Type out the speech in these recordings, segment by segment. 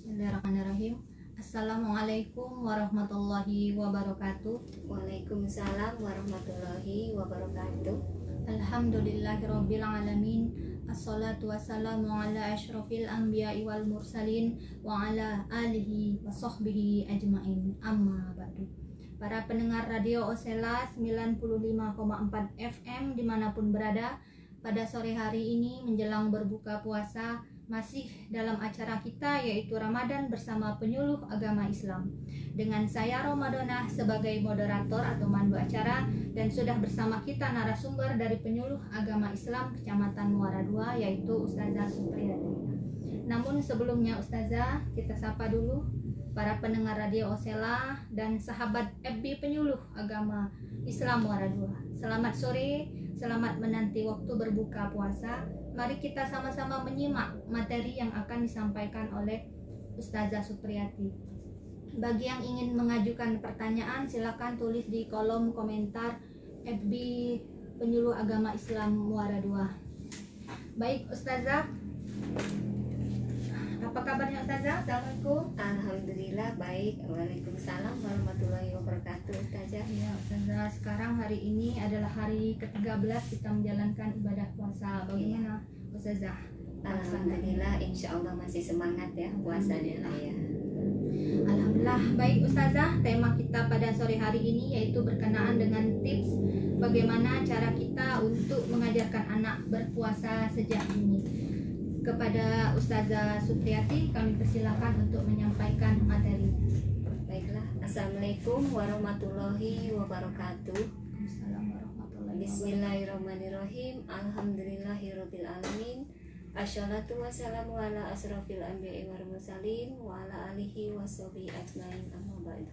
Bismillahirrahmanirrahim. Assalamualaikum warahmatullahi wabarakatuh. Waalaikumsalam warahmatullahi wabarakatuh. Alhamdulillahirabbil alamin. Assalatu wassalamu ala asyrofil anbiya'i wal mursalin wa ala alihi wa sahbihi ajmain. Amma ba'du. Para pendengar radio Osela 95,4 FM dimanapun berada, pada sore hari ini menjelang berbuka puasa, masih dalam acara kita yaitu Ramadan bersama penyuluh agama Islam. Dengan saya Romadona sebagai moderator atau mandu acara, dan sudah bersama kita narasumber dari penyuluh agama Islam Kecamatan Muara II yaitu Ustazah Supriyati. Namun sebelumnya Ustazah, kita sapa dulu para pendengar radio Osela dan sahabat FB penyuluh agama Islam Muara II. Selamat sore, selamat menanti waktu berbuka puasa. Mari kita sama-sama menyimak materi yang akan disampaikan oleh Ustazah Supriyati. Bagi yang ingin mengajukan pertanyaan, silakan tulis di kolom komentar FB Penyuluh Agama Islam Muara II. Baik Ustazah, apa kabarnya Ustazah? Assalamualaikum. Alhamdulillah baik. Waalaikumsalam warahmatullahi wabarakatuh. Ustazah. Ya Ustazah, sekarang hari ini adalah hari ke-13 kita menjalankan ibadah puasa. Bagaimana Ustazah? Alhamdulillah, insya Allah masih semangat ya puasanya ya. Alhamdulillah. Baik Ustazah, tema kita pada sore hari ini yaitu berkenaan dengan tips bagaimana cara kita untuk mengajarkan anak berpuasa sejak dini. Kepada Ustazah Supriyati kami persilakan untuk menyampaikan materi. Baiklah, Assalamualaikum warahmatullahi wabarakatuh. Bismillahirrahmanirrahim. Alhamdulillahirabbil alamin. Assalatu wassalamu ala asrofil anbiya'i wal mursalin wa ala alihi washabihi ajmain. Amma ba'du.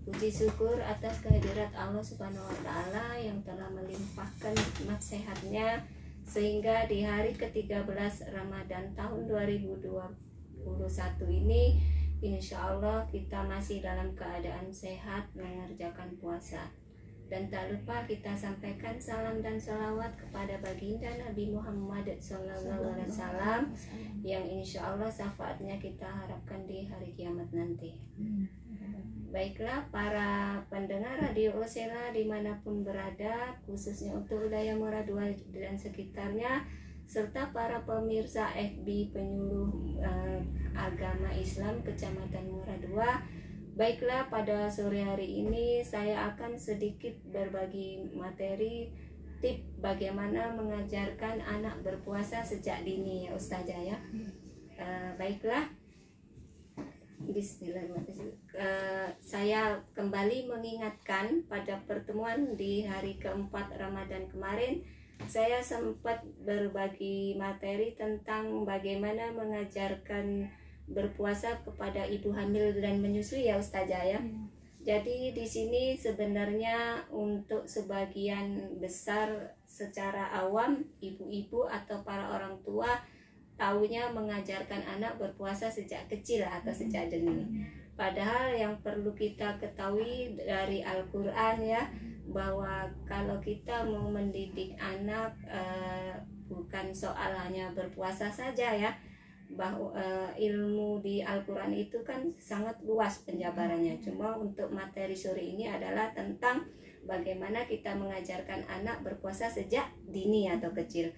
Puji syukur atas kehadirat Allah Subhanahu wa taala yang telah melimpahkan nikmat sehatnya sehingga di hari ke-13 Ramadan tahun 2021 ini insya Allah kita masih dalam keadaan sehat mengerjakan puasa. Dan tak lupa kita sampaikan salam dan salawat kepada baginda Nabi Muhammad SAW yang insya Allah syafaatnya kita harapkan di hari kiamat nanti. Baiklah para pendengar radio Osela dimanapun berada, khususnya untuk wilayah Muara II dan sekitarnya, serta para pemirsa FB Penyuluh Agama Islam Kecamatan Muara II. Baiklah, pada sore hari ini saya akan sedikit berbagi materi tip bagaimana mengajarkan anak berpuasa sejak dini ya Ustazah ya. Baiklah, bismillahirrahmanirrahim. Saya kembali mengingatkan pada pertemuan di hari keempat Ramadan kemarin, saya sempat berbagi materi tentang bagaimana mengajarkan berpuasa kepada ibu hamil dan menyusui ya Ustazah ya. Jadi di sini sebenarnya untuk sebagian besar secara awam ibu-ibu atau para orang tua taunya mengajarkan anak berpuasa sejak kecil atau sejak dini. Padahal yang perlu kita ketahui dari Al-Quran ya, bahwa kalau kita mau mendidik anak bukan soal hanya berpuasa saja ya, bahwa ilmu di Al-Quran itu kan sangat luas penjabarannya. Cuma untuk materi sore ini adalah tentang bagaimana kita mengajarkan anak berpuasa sejak dini atau kecil.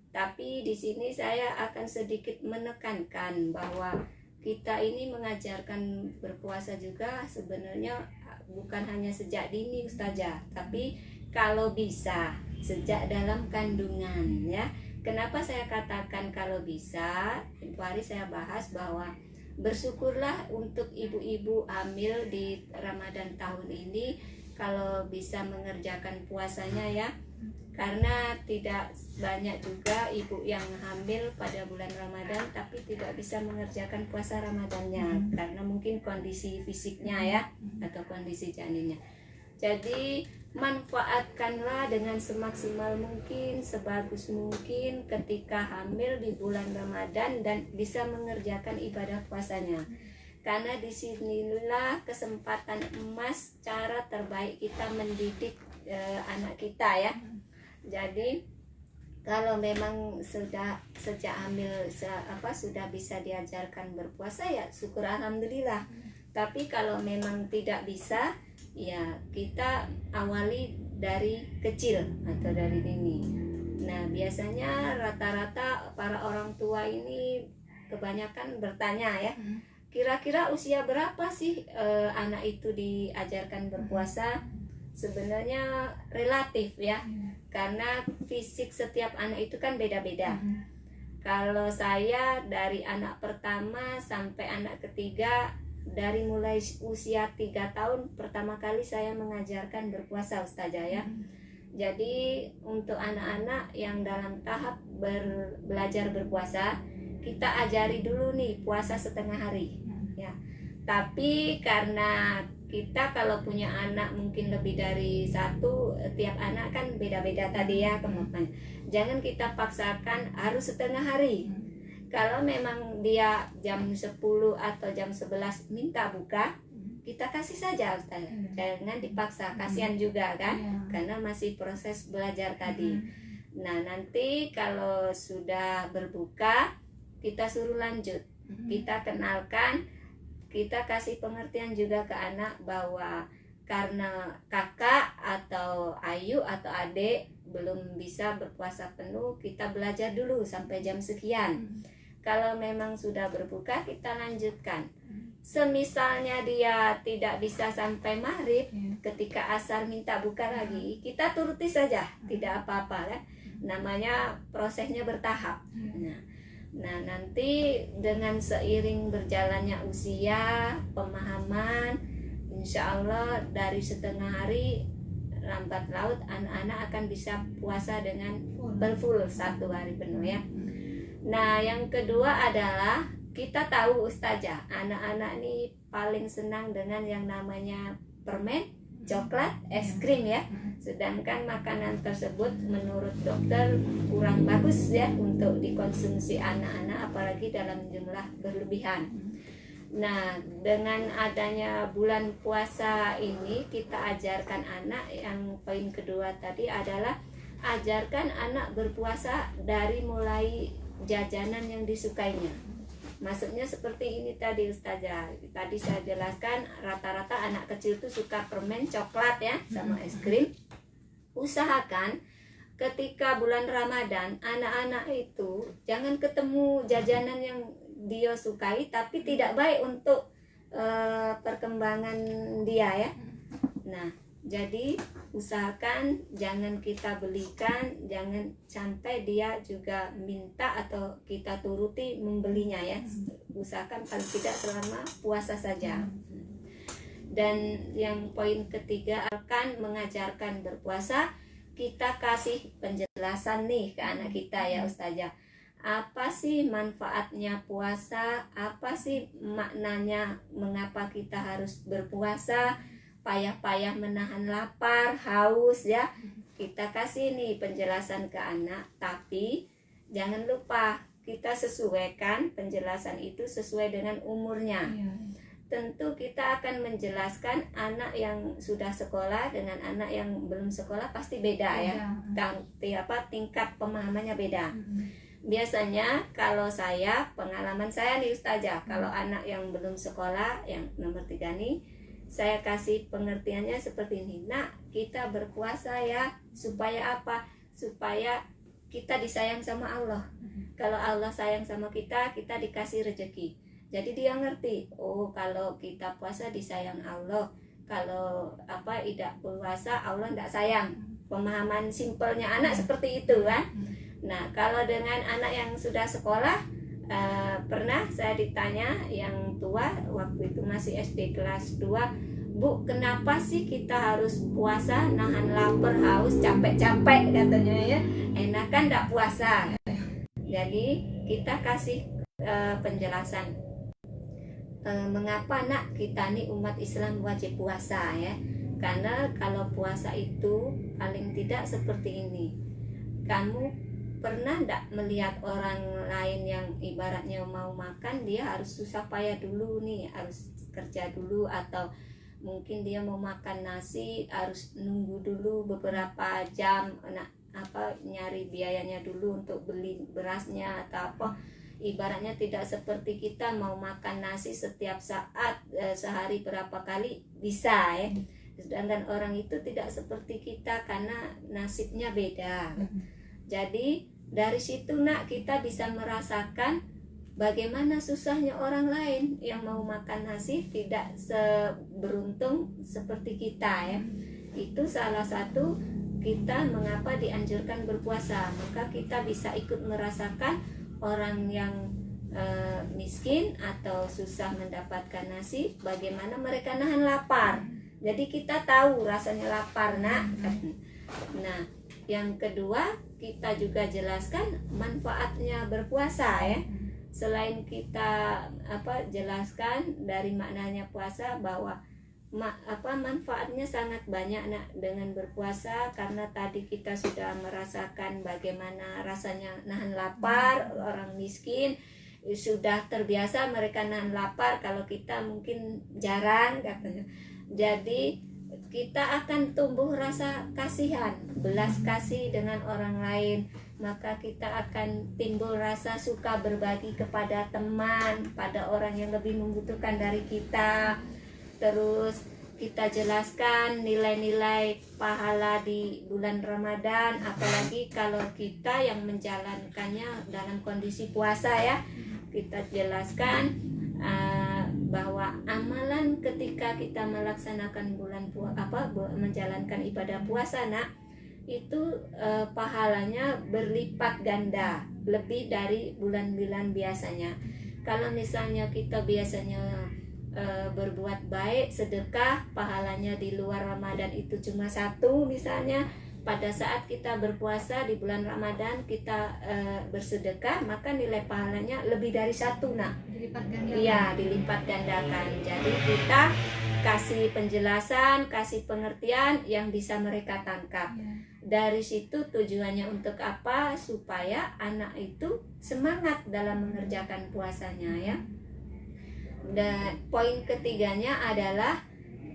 Tapi di sini saya akan sedikit menekankan bahwa kita ini mengajarkan berpuasa juga sebenarnya bukan hanya sejak dini Ustazah, tapi kalau bisa sejak dalam kandungan ya. Kenapa saya katakan kalau bisa? Hari saya bahas bahwa bersyukurlah untuk ibu-ibu hamil di Ramadan tahun ini kalau bisa mengerjakan puasanya ya. Karena tidak banyak juga ibu yang hamil pada bulan Ramadan tapi tidak bisa mengerjakan puasa Ramadannya karena mungkin kondisi fisiknya ya atau kondisi janinnya. Jadi manfaatkanlah dengan semaksimal mungkin, sebagus mungkin ketika hamil di bulan Ramadan dan bisa mengerjakan ibadah puasanya. Karena disinilah kesempatan emas cara terbaik kita mendidik anak kita ya. Jadi Kalau memang sudah sejak hamil sudah bisa diajarkan berpuasa, ya syukur alhamdulillah. Tapi kalau memang tidak bisa, ya kita awali dari kecil atau dari dini. Nah, biasanya rata-rata para orang tua ini kebanyakan bertanya ya, kira-kira usia berapa sih anak itu diajarkan berpuasa? Sebenarnya relatif ya, karena fisik setiap anak itu kan beda-beda. Kalau saya dari anak pertama sampai anak ketiga, dari mulai usia 3 tahun pertama kali saya mengajarkan berpuasa, Ustazah ya. Jadi untuk anak-anak yang dalam tahap belajar berpuasa, kita ajari dulu nih puasa setengah hari ya. Tapi karena kita kalau punya anak mungkin lebih dari satu, tiap anak kan beda-beda tadi ya kemampuan. Jangan kita paksakan harus setengah hari. Kalau memang dia jam 10 atau jam 11 minta buka, kita kasih saja Ustaz. Jangan dipaksa, kasihan juga kan, karena masih proses belajar tadi. Nah, nanti kalau sudah berbuka, kita suruh lanjut. Kita kenalkan, kita kasih pengertian juga ke anak bahwa karena kakak atau ayu atau adik belum bisa berpuasa penuh, kita belajar dulu sampai jam sekian. Kalau memang sudah berbuka, kita lanjutkan. Semisalnya dia tidak bisa sampai maghrib, ketika asar minta buka lagi, kita turuti saja, tidak apa-apa kan. Namanya prosesnya bertahap. Nah, nanti dengan seiring berjalannya usia, pemahaman, insya Allah dari setengah hari lambat laut anak-anak akan bisa puasa dengan berfull 1 hari penuh ya. Nah, yang kedua adalah kita tahu Ustazah, anak-anak ini paling senang dengan yang namanya permen, coklat, es krim ya. Sedangkan makanan tersebut menurut dokter kurang bagus ya untuk dikonsumsi anak-anak, apalagi dalam jumlah berlebihan. Nah, dengan adanya bulan puasa ini, kita ajarkan anak, yang poin kedua tadi adalah ajarkan anak berpuasa dari mulai jajanan yang disukainya. Maksudnya seperti ini tadi Ustazah. Tadi saya jelaskan rata-rata anak kecil itu suka permen, coklat ya, sama es krim. Usahakan ketika bulan Ramadan anak-anak itu jangan ketemu jajanan yang dia sukai tapi tidak baik untuk perkembangan dia ya. Nah, jadi usahakan jangan kita belikan, jangan sampai dia juga minta atau kita turuti membelinya ya. Usahakan paling tidak selama puasa saja. Dan yang poin ketiga, akan mengajarkan berpuasa, kita kasih penjelasan nih ke anak kita ya Ustazah. Apa sih manfaatnya puasa? Apa sih maknanya mengapa kita harus berpuasa? Payah-payah menahan lapar, haus ya. Kita kasih nih penjelasan ke anak, tapi jangan lupa kita sesuaikan penjelasan itu sesuai dengan umurnya. Tentu kita akan menjelaskan anak yang sudah sekolah dengan anak yang belum sekolah pasti beda ya. Tingkat pemahamannya beda. Biasanya kalau saya, pengalaman saya nih Ustazah, kalau anak yang belum sekolah, yang nomor 3 nih, saya kasih pengertiannya seperti ini. Nak, kita berpuasa ya, supaya apa? Supaya kita disayang sama Allah. Kalau Allah sayang sama kita, kita dikasih rezeki. Jadi dia ngerti, oh kalau kita puasa disayang Allah, kalau tidak puasa Allah tidak sayang. Pemahaman simpelnya anak seperti itu kan. Nah, kalau dengan anak yang sudah sekolah, pernah saya ditanya yang tua, waktu itu masih SD kelas 2, Bu, kenapa sih kita harus puasa, nahan lapar, haus, capek-capek katanya ya, enakan tidak puasa. Jadi kita kasih penjelasan mengapa nak kita nih umat Islam wajib puasa ya. Karena kalau puasa itu paling tidak seperti ini, kamu pernah tidak melihat orang lain yang ibaratnya mau makan, dia harus susah payah dulu nih, harus kerja dulu, atau mungkin dia mau makan nasi harus nunggu dulu beberapa jam. Nah, nyari biayanya dulu untuk beli berasnya atau apa. Ibaratnya tidak seperti kita mau makan nasi setiap saat, sehari berapa kali bisa ya. Sedangkan orang itu tidak seperti kita karena nasibnya beda. Jadi dari situ nak kita bisa merasakan bagaimana susahnya orang lain yang mau makan nasi tidak seberuntung seperti kita ya. Itu salah satu kita mengapa dianjurkan berpuasa. Maka kita bisa ikut merasakan orang yang miskin atau susah mendapatkan nasi, bagaimana mereka nahan lapar. Jadi kita tahu rasanya lapar nak. Nah, yang kedua kita juga jelaskan manfaatnya berpuasa ya. Selain kita jelaskan dari maknanya puasa bahwa manfaatnya sangat banyak nak dengan berpuasa, karena tadi kita sudah merasakan bagaimana rasanya nahan lapar. Orang miskin sudah terbiasa mereka nahan lapar, kalau kita mungkin jarang katanya. Jadi kita akan tumbuh rasa kasihan, belas kasih dengan orang lain, maka kita akan timbul rasa suka berbagi kepada teman, pada orang yang lebih membutuhkan dari kita. Terus kita jelaskan nilai-nilai pahala di bulan Ramadan, apalagi kalau kita yang menjalankannya dalam kondisi puasa ya. Kita jelaskan bahwa amalan ketika kita melaksanakan menjalankan ibadah puasa nak, itu pahalanya berlipat ganda, lebih dari bulan-bulan biasanya. Kalau misalnya kita biasanya berbuat baik, sedekah, pahalanya di luar Ramadan itu cuma 1 misalnya. Pada saat kita berpuasa di bulan Ramadan kita bersedekah, maka nilai pahalanya lebih dari 1 nak. Dilipat gandakan. Iya, dilipat gandakan. Jadi kita kasih penjelasan, kasih pengertian yang bisa mereka tangkap. Dari situ tujuannya untuk apa? Supaya anak itu semangat dalam mengerjakan puasanya ya. Dan poin ketiganya adalah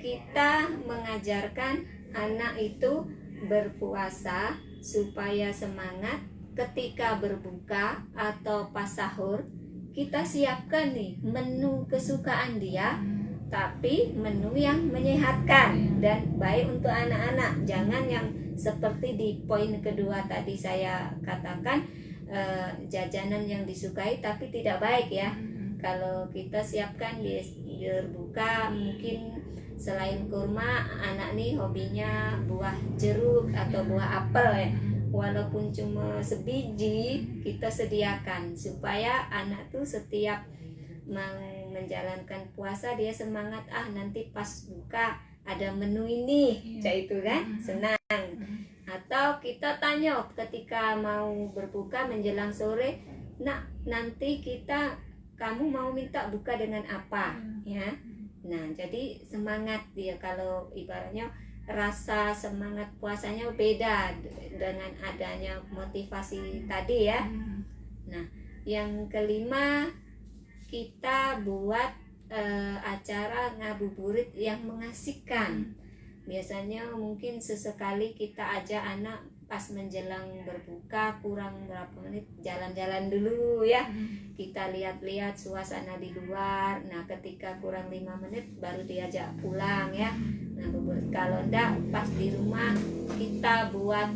kita mengajarkan anak itu berpuasa supaya semangat ketika berbuka atau pas sahur. Kita siapkan nih menu kesukaan dia, tapi menu yang menyehatkan dan baik untuk anak-anak. Jangan yang seperti di poin kedua tadi saya katakan, jajanan yang disukai tapi tidak baik ya. Kalau kita siapkan di berbuka, mungkin selain kurma, anak nih hobinya buah jeruk atau buah apel ya. Walaupun cuma sebiji, kita sediakan supaya anak tuh setiap menjalankan puasa dia semangat, nanti pas buka ada menu ini, kayak itu kan, senang. Atau kita tanya ketika mau berbuka menjelang sore, nak nanti kamu mau minta buka dengan apa ya. Nah, jadi semangat dia, kalau ibaratnya rasa semangat puasanya beda dengan adanya motivasi tadi ya. Nah, yang kelima kita buat acara ngabuburit yang mengasihkan. Biasanya mungkin sesekali kita ajak anak pas menjelang berbuka kurang berapa menit jalan-jalan dulu ya. Kita lihat-lihat suasana di luar. Nah, ketika kurang 5 menit baru diajak pulang ya. Nah, kalau enggak pas di rumah kita buat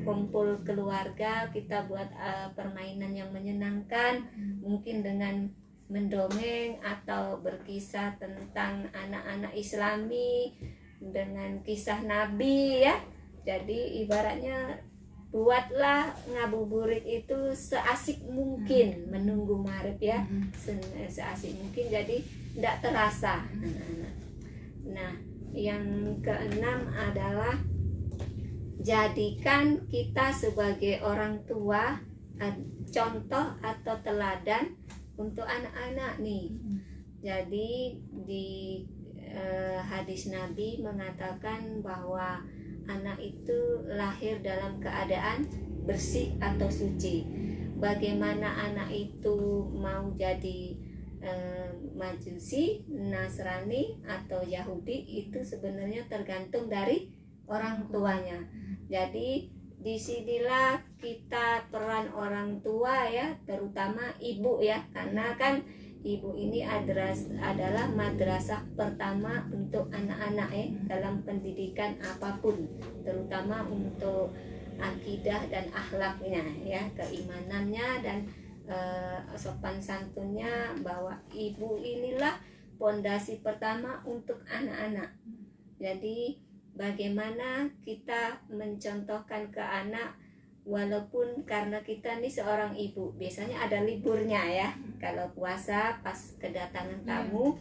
kumpul keluarga, kita buat permainan yang menyenangkan, mungkin dengan mendongeng atau berkisah tentang anak-anak Islami dengan kisah Nabi ya. Jadi ibaratnya buatlah ngabuburit itu seasik mungkin menunggu maghrib ya, seasik mungkin, jadi tidak terasa. Nah, yang keenam adalah jadikan kita sebagai orang tua contoh atau teladan untuk anak-anak nih. Jadi di hadis Nabi mengatakan bahwa anak itu lahir dalam keadaan bersih atau suci. Bagaimana anak itu mau jadi Majusi, Nasrani atau Yahudi, itu sebenarnya tergantung dari orang tuanya. Jadi disinilah kita peran orang tua ya, terutama ibu ya, karena kan ibu ini adalah madrasah pertama untuk anak-anak ya dalam pendidikan apapun, terutama untuk akidah dan akhlaknya ya, keimanannya dan sopan santunnya, bahwa ibu inilah pondasi pertama untuk anak-anak. Jadi bagaimana kita mencontohkan ke anak, walaupun karena kita nih seorang ibu, biasanya ada liburnya ya, kalau puasa pas kedatangan tamu.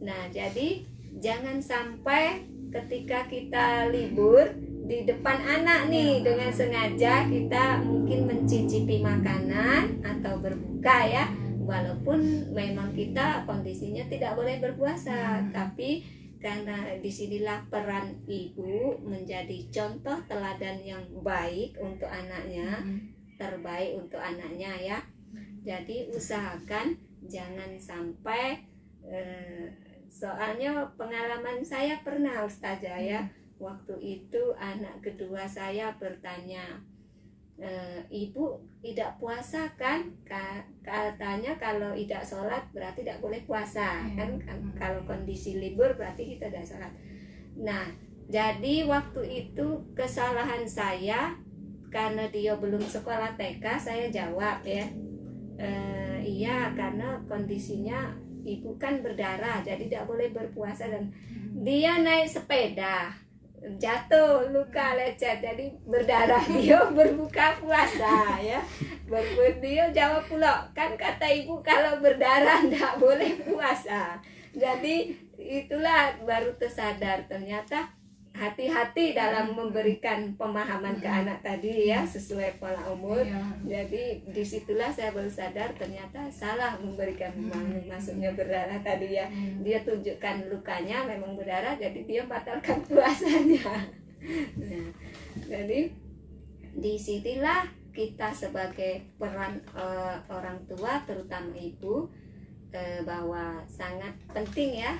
Nah, jadi jangan sampai ketika kita libur di depan anak nih, dengan sengaja kita mungkin mencicipi makanan atau berbuka ya, walaupun memang kita kondisinya tidak boleh berpuasa, tapi karena disinilah peran ibu menjadi contoh teladan yang baik untuk anaknya, terbaik untuk anaknya ya. Jadi usahakan jangan sampai soalnya pengalaman saya pernah Ustazah ya, waktu itu anak kedua saya bertanya, ibu tidak puasa kan? Katanya kalau tidak sholat berarti tidak boleh puasa kan? Kalau kondisi libur berarti kita tidak sholat. Nah, jadi waktu itu kesalahan saya, karena dia belum sekolah TK, saya jawab ya, iya karena kondisinya ibu kan berdarah jadi tidak boleh berpuasa, dan dia naik sepeda jatuh, luka lecet, jadi berdarah, dia berbuka puasa ya. Dia jawab pula, kan kata ibu kalau berdarah tidak boleh puasa. Jadi itulah baru tersadar, ternyata hati-hati dalam memberikan pemahaman ke anak tadi ya, sesuai pola umur. Jadi disitulah saya baru sadar ternyata salah memberikan pemahaman, maksudnya berdarah tadi ya, dia tunjukkan lukanya memang berdarah, jadi dia batalkan puasanya. Nah, jadi disitulah kita sebagai peran orang tua, terutama ibu, bahwa sangat penting ya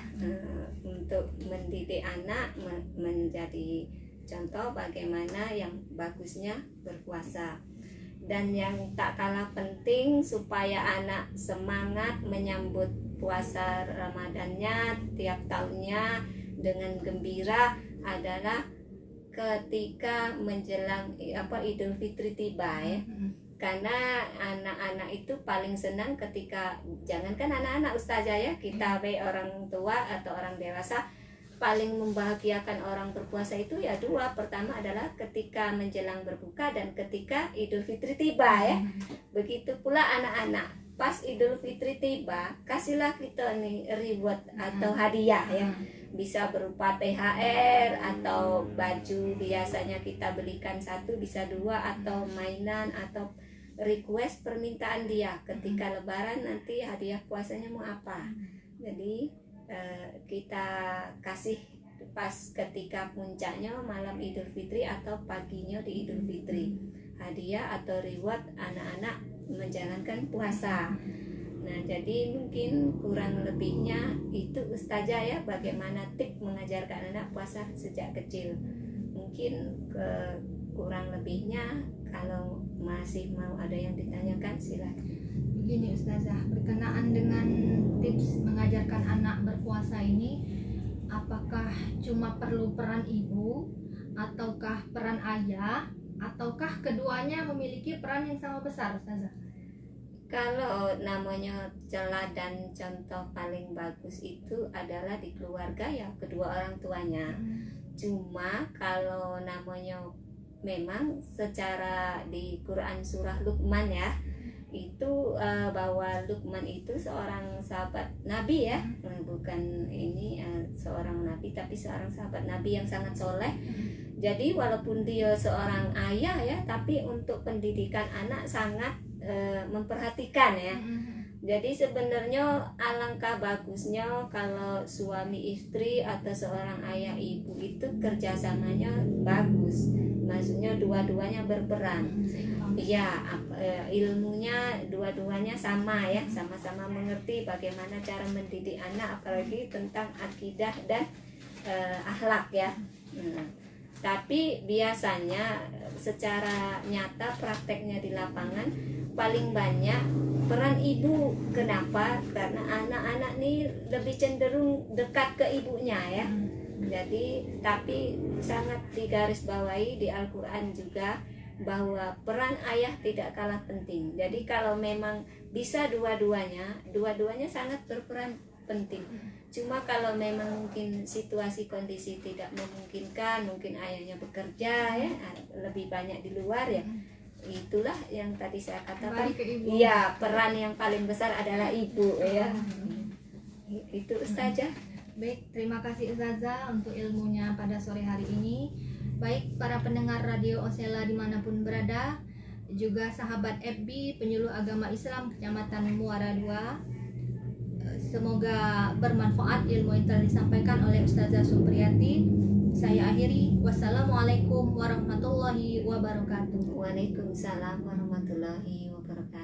untuk mendidik anak menjadi contoh bagaimana yang bagusnya berpuasa. Dan yang tak kalah penting supaya anak semangat menyambut puasa Ramadannya tiap tahunnya dengan gembira adalah ketika menjelang Idul Fitri tiba ya. Karena anak-anak itu paling senang ketika, jangankan anak-anak Ustazah ya, kita orang tua atau orang dewasa, paling membahagiakan orang berpuasa itu ya dua. Pertama adalah ketika menjelang berbuka dan ketika Idul Fitri tiba ya. Begitu pula anak-anak, pas Idul Fitri tiba, kasihlah kita nih reward atau hadiah ya. Bisa berupa THR atau baju, biasanya kita belikan satu bisa dua, atau mainan, atau request permintaan dia ketika lebaran nanti hadiah puasanya mau apa. Jadi kita kasih pas ketika puncaknya malam Idul Fitri atau paginya di Idul Fitri, hadiah atau reward anak-anak menjalankan puasa. Nah, jadi mungkin kurang lebihnya itu Ustazah ya, bagaimana tips mengajarkan anak puasa sejak kecil. Mungkin kurang lebihnya, kalau masih mau ada yang ditanyakan silakan. Begini Ustazah, berkenaan dengan tips mengajarkan anak berpuasa ini, apakah cuma perlu peran ibu, ataukah peran ayah, ataukah keduanya memiliki peran yang sama besar Ustazah? Kalau namanya teladan contoh paling bagus itu adalah di keluarga ya, kedua orang tuanya. Cuma kalau namanya memang secara di Quran surah Luqman ya, itu bahwa Luqman itu seorang sahabat Nabi ya, bukan ini seorang Nabi tapi seorang sahabat Nabi yang sangat soleh. Jadi walaupun dia seorang ayah ya, tapi untuk pendidikan anak sangat memperhatikan ya. Jadi sebenarnya alangkah bagusnya kalau suami istri atau seorang ayah ibu itu kerjasamanya bagus, maksudnya dua-duanya berperan. Ya, ilmunya dua-duanya sama ya, sama-sama mengerti bagaimana cara mendidik anak, apalagi tentang akidah dan akhlak ya. Tapi biasanya secara nyata prakteknya di lapangan paling banyak peran ibu. Kenapa? Karena anak-anak nih lebih cenderung dekat ke ibunya ya. Jadi tapi sangat digarisbawahi di Al-Quran juga bahwa peran ayah tidak kalah penting. Jadi kalau memang bisa dua-duanya sangat berperan penting. Cuma kalau memang mungkin situasi kondisi tidak memungkinkan, mungkin ayahnya bekerja ya, lebih banyak di luar ya, itulah yang tadi saya katakan. Kembali ke ibu. Iya, peran yang paling besar adalah ibu ya. Itu Ustazah. Baik, terima kasih Ustazah untuk ilmunya pada sore hari ini. Baik para pendengar Radio Osela dimanapun berada, juga sahabat FB Penyuluh Agama Islam Kecamatan Muara II, semoga bermanfaat ilmu yang telah disampaikan oleh Ustazah Supriyati. Saya akhiri, wassalamualaikum warahmatullahi wabarakatuh. Waalaikumsalam warahmatullahi